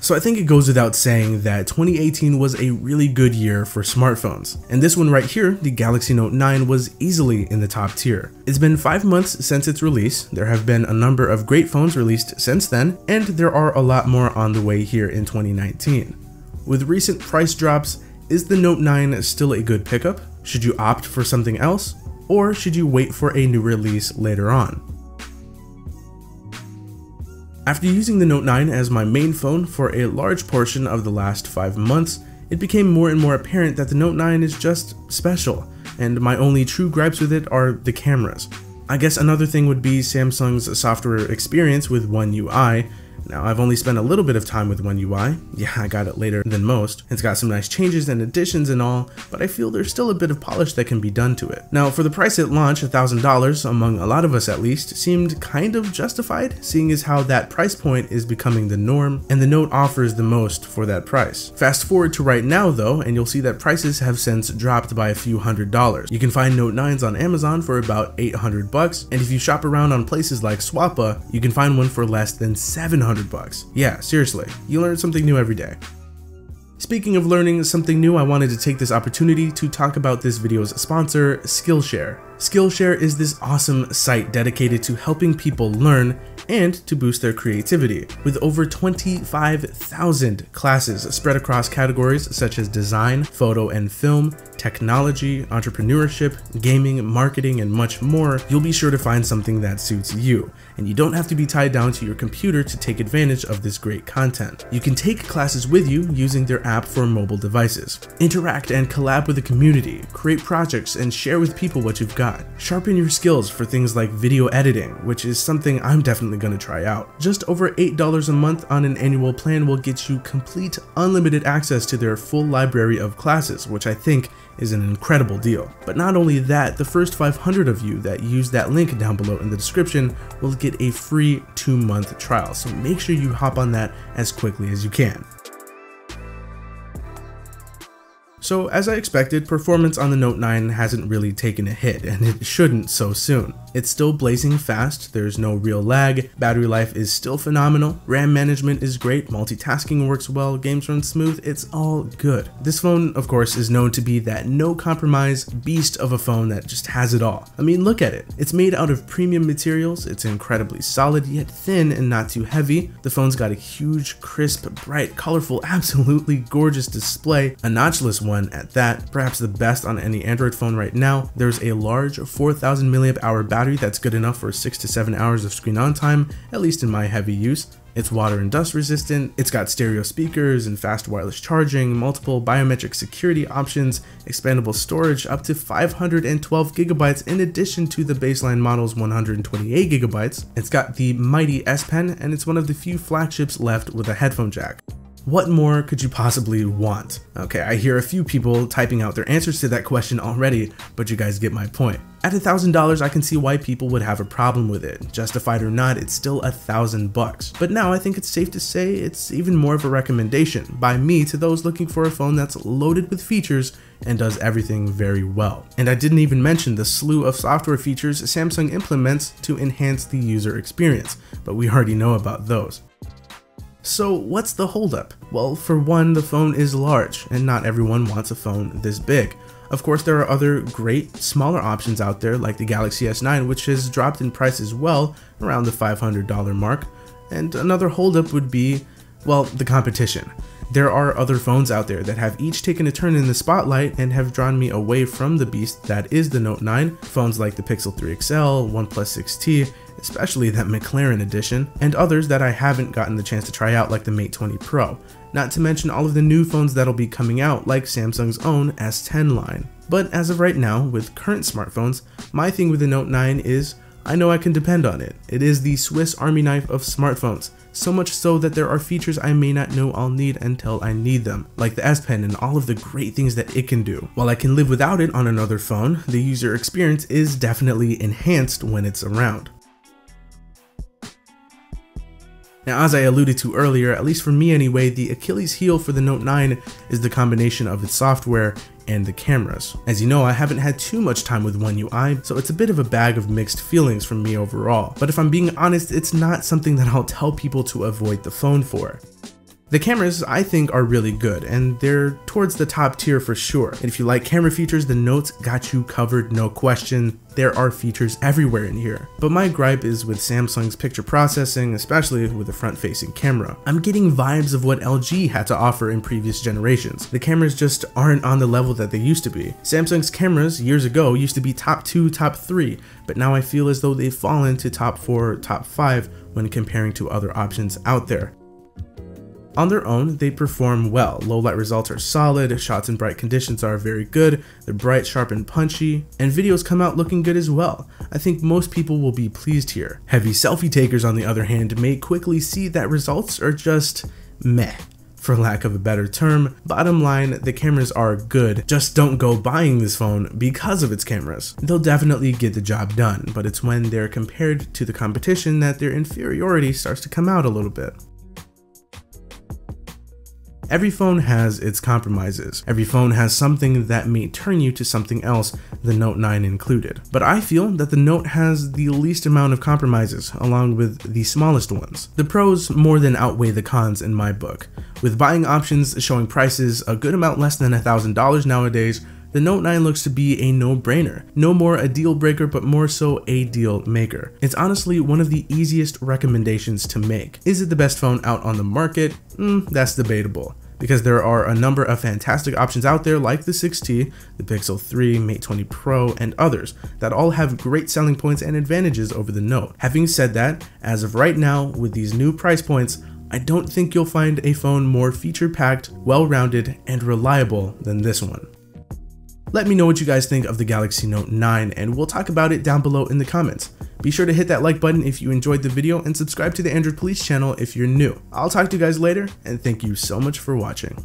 So I think it goes without saying that 2018 was a really good year for smartphones. And this one right here, the Galaxy Note 9, was easily in the top tier. It's been 5 months since its release, there have been a number of great phones released since then, and there are a lot more on the way here in 2019. With recent price drops, is the Note 9 still a good pickup? Should you opt for something else? Or should you wait for a new release later on? After using the Note 9 as my main phone for a large portion of the last 5 months, it became more and more apparent that the Note 9 is just special, and my only true gripes with it are the cameras. I guess another thing would be Samsung's software experience with One UI. Now, I've only spent a little bit of time with One UI. Yeah, I got it later than most. It's got some nice changes and additions and all, but I feel there's still a bit of polish that can be done to it. Now, for the price at launch, $1,000, among a lot of us at least, seemed kind of justified, seeing as how that price point is becoming the norm, and the Note offers the most for that price. Fast forward to right now though, and you'll see that prices have since dropped by a few $100s. You can find Note 9s on Amazon for about $800, and if you shop around on places like Swappa, you can find one for less than $700. Yeah, seriously, you learn something new every day. Speaking of learning something new, I wanted to take this opportunity to talk about this video's sponsor, Skillshare. Skillshare is this awesome site dedicated to helping people learn and to boost their creativity. With over 25,000 classes spread across categories such as design, photo and film, technology, entrepreneurship, gaming, marketing, and much more, you'll be sure to find something that suits you. And you don't have to be tied down to your computer to take advantage of this great content. You can take classes with you using their app for mobile devices. Interact and collab with the community, create projects, and share with people what you've got. Sharpen your skills for things like video editing, which is something I'm definitely going to try out. Just over $8 a month on an annual plan will get you complete unlimited access to their full library of classes, which I think is an incredible deal. But not only that, the first 500 of you that use that link down below in the description will get a free 2-month trial, so make sure you hop on that as quickly as you can. So as I expected, performance on the Note 9 hasn't really taken a hit, and it shouldn't so soon. It's still blazing fast, there's no real lag, battery life is still phenomenal, RAM management is great, multitasking works well, games run smooth, it's all good. This phone, of course, is known to be that no compromise beast of a phone that just has it all. I mean, look at it. It's made out of premium materials, it's incredibly solid yet thin and not too heavy. The phone's got a huge, crisp, bright, colorful, absolutely gorgeous display, a notchless one at that, perhaps the best on any Android phone right now. There's a large 4,000 mAh battery that's good enough for 6 to 7 hours of screen on time, at least in my heavy use. It's water and dust resistant, it's got stereo speakers and fast wireless charging, multiple biometric security options, expandable storage up to 512 gigabytes in addition to the baseline model's 128 gigabytes. It's got the mighty S Pen, and it's one of the few flagships left with a headphone jack. What more could you possibly want? Okay, I hear a few people typing out their answers to that question already, but you guys get my point. At $1,000, I can see why people would have a problem with it. Justified or not, it's still $1,000. But now I think it's safe to say it's even more of a recommendation by me to those looking for a phone that's loaded with features and does everything very well. And I didn't even mention the slew of software features Samsung implements to enhance the user experience, but we already know about those. So what's the holdup? Well, for one, the phone is large, and not everyone wants a phone this big. Of course, there are other great, smaller options out there like the Galaxy S9, which has dropped in price as well, around the $500 mark. And another holdup would be, well, the competition. There are other phones out there that have each taken a turn in the spotlight and have drawn me away from the beast that is the Note 9. Phones like the Pixel 3 XL, OnePlus 6T, especially that McLaren edition, and others that I haven't gotten the chance to try out like the Mate 20 Pro. Not to mention all of the new phones that'll be coming out like Samsung's own S10 line. But as of right now, with current smartphones, my thing with the Note 9 is I know I can depend on it. It is the Swiss Army knife of smartphones, so much so that there are features I may not know I'll need until I need them, like the S Pen and all of the great things that it can do. While I can live without it on another phone, the user experience is definitely enhanced when it's around. Now, as I alluded to earlier, at least for me anyway, the Achilles heel for the Note 9 is the combination of its software and the cameras. As you know, I haven't had too much time with One UI, so it's a bit of a bag of mixed feelings from me overall. But if I'm being honest, it's not something that I'll tell people to avoid the phone for. The cameras, I think, are really good, and they're towards the top tier for sure. And if you like camera features, the Note's got you covered, no question. There are features everywhere in here. But my gripe is with Samsung's picture processing, especially with the front-facing camera. I'm getting vibes of what LG had to offer in previous generations. The cameras just aren't on the level that they used to be. Samsung's cameras years ago used to be top 2, top 3, but now I feel as though they've fallen to top 4, top 5 when comparing to other options out there. On their own, they perform well. Low light results are solid, shots in bright conditions are very good, they're bright, sharp, and punchy, and videos come out looking good as well. I think most people will be pleased here. Heavy selfie takers, on the other hand, may quickly see that results are just meh, for lack of a better term. Bottom line, the cameras are good, just don't go buying this phone because of its cameras. They'll definitely get the job done, but it's when they're compared to the competition that their inferiority starts to come out a little bit. Every phone has its compromises. Every phone has something that may turn you to something else, the Note 9 included. But I feel that the Note has the least amount of compromises, along with the smallest ones. The pros more than outweigh the cons in my book. With buying options showing prices a good amount less than $1,000 nowadays, the Note 9 looks to be a no-brainer. No more a deal breaker, but more so a deal maker. It's honestly one of the easiest recommendations to make. Is it the best phone out on the market? That's debatable, because there are a number of fantastic options out there like the 6T, the Pixel 3, Mate 20 Pro, and others that all have great selling points and advantages over the Note. Having said that, as of right now, with these new price points, I don't think you'll find a phone more feature-packed, well-rounded, and reliable than this one. Let me know what you guys think of the Galaxy Note 9, and we'll talk about it down below in the comments. Be sure to hit that like button if you enjoyed the video, and subscribe to the Android Police channel if you're new. I'll talk to you guys later, and thank you so much for watching.